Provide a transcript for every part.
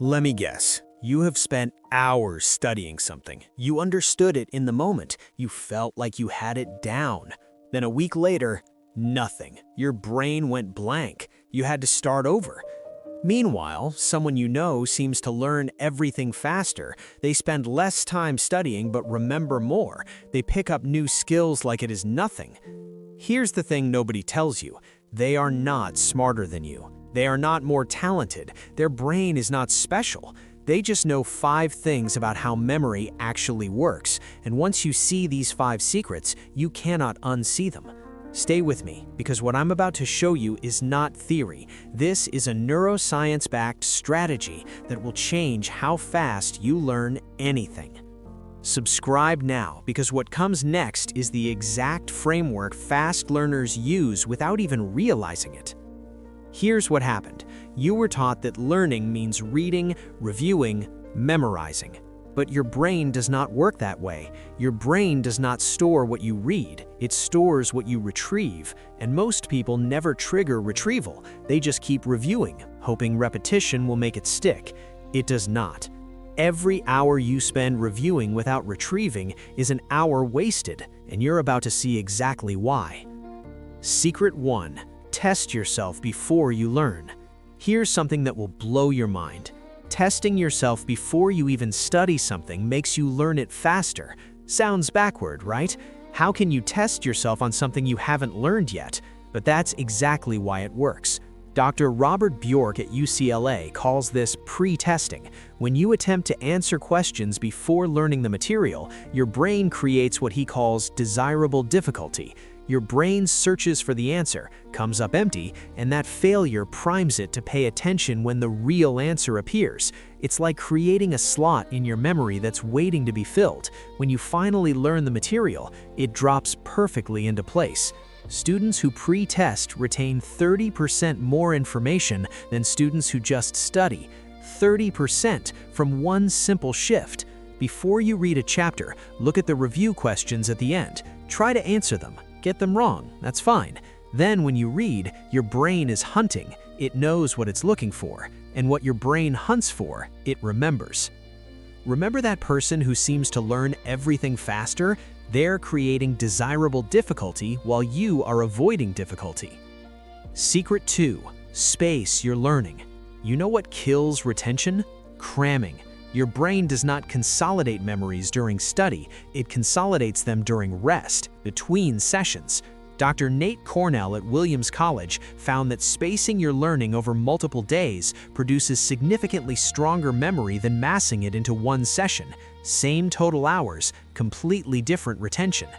Let me guess. You have spent hours studying something. You understood it in the moment. You felt like you had it down. Then a week later, nothing. Your brain went blank. You had to start over. Meanwhile, someone you know seems to learn everything faster. They spend less time studying but remember more. They pick up new skills like it is nothing. Here's the thing nobody tells you. They are not smarter than you. They are not more talented. Their brain is not special. They just know 5 things about how memory actually works. And once you see these 5 secrets, you cannot unsee them. Stay with me, because what I'm about to show you is not theory. This is a neuroscience-backed strategy that will change how fast you learn anything. Subscribe now, because what comes next is the exact framework fast learners use without even realizing it. Here's what happened. You were taught that learning means reading, reviewing, memorizing. But your brain does not work that way. Your brain does not store what you read. It stores what you retrieve. And most people never trigger retrieval. They just keep reviewing, hoping repetition will make it stick. It does not. Every hour you spend reviewing without retrieving is an hour wasted, and you're about to see exactly why. Secret 1. Test yourself before you learn. Here's something that will blow your mind. Testing yourself before you even study something makes you learn it faster. Sounds backward, right? How can you test yourself on something you haven't learned yet? But that's exactly why it works. Dr. Robert Bjork at UCLA calls this pre-testing. When you attempt to answer questions before learning the material, your brain creates what he calls desirable difficulty. Your brain searches for the answer, comes up empty, and that failure primes it to pay attention when the real answer appears. It's like creating a slot in your memory that's waiting to be filled. When you finally learn the material, it drops perfectly into place. Students who pre-test retain 30% more information than students who just study. 30% from one simple shift. Before you read a chapter, look at the review questions at the end. Try to answer them. Get them wrong, that's fine. Then when you read, your brain is hunting. It knows what it's looking for. And what your brain hunts for, it remembers. Remember that person who seems to learn everything faster? They're creating desirable difficulty while you are avoiding difficulty. Secret 2. Space your learning. You know what kills retention? Cramming. Your brain does not consolidate memories during study, it consolidates them during rest, between sessions. Dr. Nate Cornell at Williams College found that spacing your learning over multiple days produces significantly stronger memory than massing it into one session. Same total hours, completely different retention.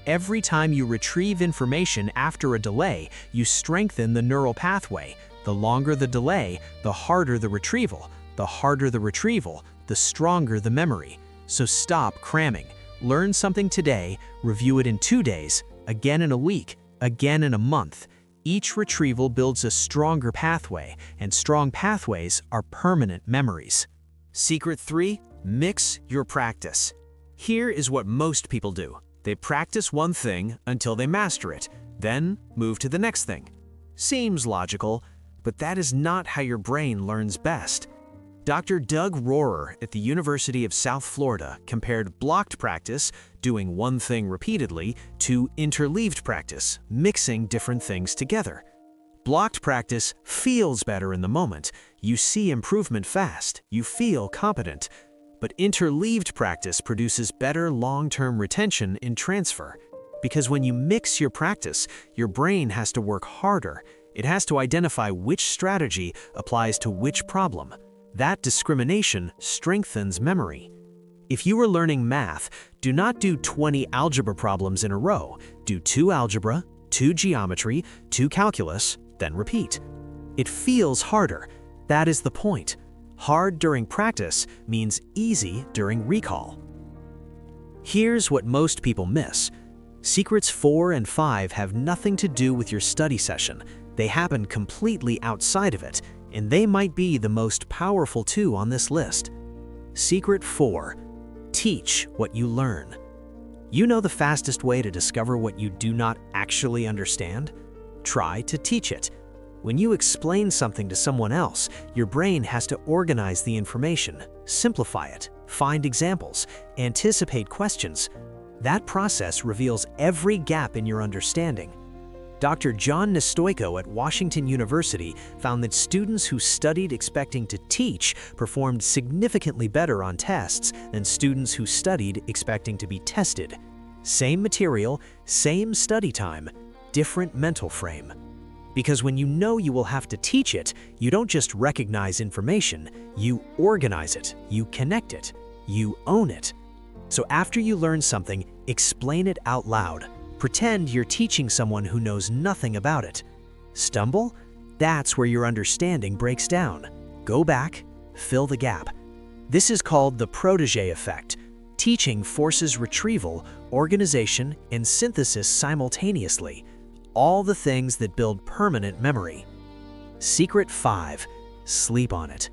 Every time you retrieve information after a delay, you strengthen the neural pathway. The longer the delay, the harder the retrieval. The harder the retrieval, the stronger the memory. So stop cramming. Learn something today, review it in 2 days, again in a week, again in a month. Each retrieval builds a stronger pathway, and strong pathways are permanent memories. Secret 3. Mix your practice. Here is what most people do. They practice one thing until they master it, then move to the next thing. Seems logical, but that is not how your brain learns best. Dr. Doug Rohrer at the University of South Florida compared blocked practice, doing one thing repeatedly, to interleaved practice, mixing different things together. Blocked practice feels better in the moment. You see improvement fast. You feel competent. But interleaved practice produces better long-term retention in transfer. Because when you mix your practice, your brain has to work harder. It has to identify which strategy applies to which problem. That discrimination strengthens memory. If you are learning math, do not do 20 algebra problems in a row. Do 2 algebra, 2 geometry, 2 calculus, then repeat. It feels harder. That is the point. Hard during practice means easy during recall. Here's what most people miss. Secrets 4 and 5 have nothing to do with your study session. They happen completely outside of it, and they might be the most powerful 2 on this list. Secret 4. Teach what you learn. You know the fastest way to discover what you do not actually understand? Try to teach it. When you explain something to someone else, your brain has to organize the information, simplify it, find examples, anticipate questions. That process reveals every gap in your understanding. Dr. John Nestoiko at Washington University found that students who studied expecting to teach performed significantly better on tests than students who studied expecting to be tested. Same material, same study time, different mental frame. Because when you know you will have to teach it, you don't just recognize information, you organize it, you connect it, you own it. So after you learn something, explain it out loud. Pretend you're teaching someone who knows nothing about it. Stumble? That's where your understanding breaks down. Go back, fill the gap. This is called the protege effect. Teaching forces retrieval, organization, and synthesis simultaneously. All the things that build permanent memory. Secret 5. Sleep on it.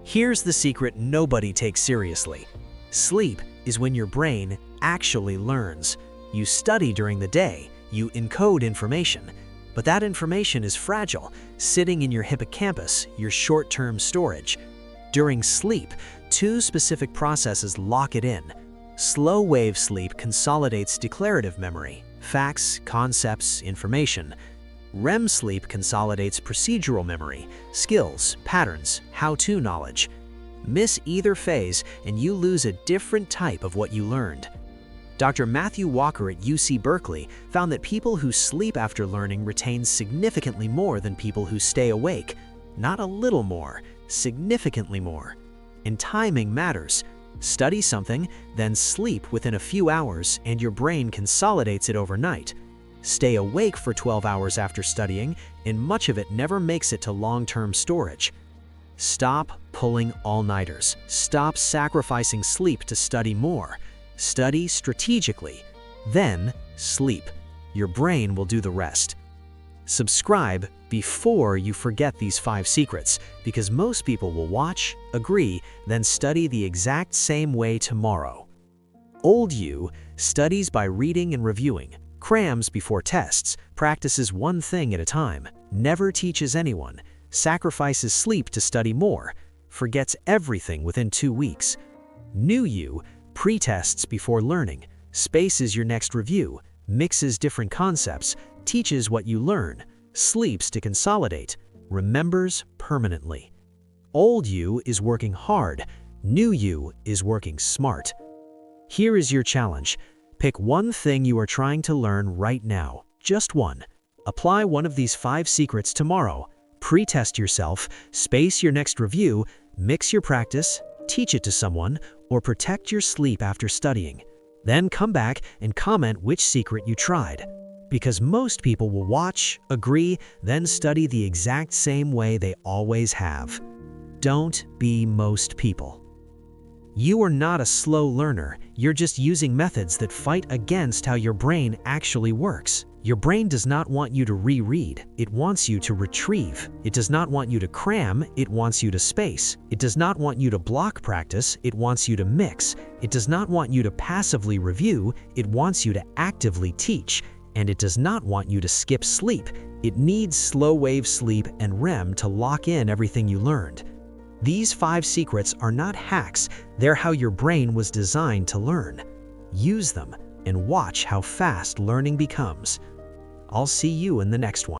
Here's the secret nobody takes seriously. Sleep is when your brain actually learns. You study during the day, you encode information, but that information is fragile, sitting in your hippocampus, your short-term storage. During sleep, two specific processes lock it in. Slow-wave sleep consolidates declarative memory, facts, concepts, information. REM sleep consolidates procedural memory, skills, patterns, how-to knowledge. Miss either phase and you lose a different type of what you learned. Dr. Matthew Walker at UC Berkeley found that people who sleep after learning retain significantly more than people who stay awake. Not a little more, significantly more. And timing matters. Study something, then sleep within a few hours and your brain consolidates it overnight. Stay awake for 12 hours after studying and much of it never makes it to long-term storage. Stop pulling all-nighters. Stop sacrificing sleep to study more. Study strategically, then sleep. Your brain will do the rest. Subscribe before you forget these 5 secrets, because most people will watch, agree, then study the exact same way tomorrow. Old you studies by reading and reviewing, crams before tests, practices one thing at a time, never teaches anyone, sacrifices sleep to study more, forgets everything within 2 weeks. New you pre-tests before learning, spaces your next review, mixes different concepts, teaches what you learn, sleeps to consolidate, remembers permanently. Old you is working hard, new you is working smart. Here is your challenge. Pick one thing you are trying to learn right now, just one. Apply one of these 5 secrets tomorrow. Pre-test yourself, space your next review, mix your practice, teach it to someone, or protect your sleep after studying. Then come back and comment which secret you tried. Because most people will watch, agree, then study the exact same way they always have. Don't be most people. You are not a slow learner, you're just using methods that fight against how your brain actually works. Your brain does not want you to reread, it wants you to retrieve. It does not want you to cram, it wants you to space. It does not want you to block practice, it wants you to mix. It does not want you to passively review, it wants you to actively teach. And it does not want you to skip sleep. It needs slow-wave sleep and REM to lock in everything you learned. These 5 secrets are not hacks, they're how your brain was designed to learn. Use them and watch how fast learning becomes. I'll see you in the next one.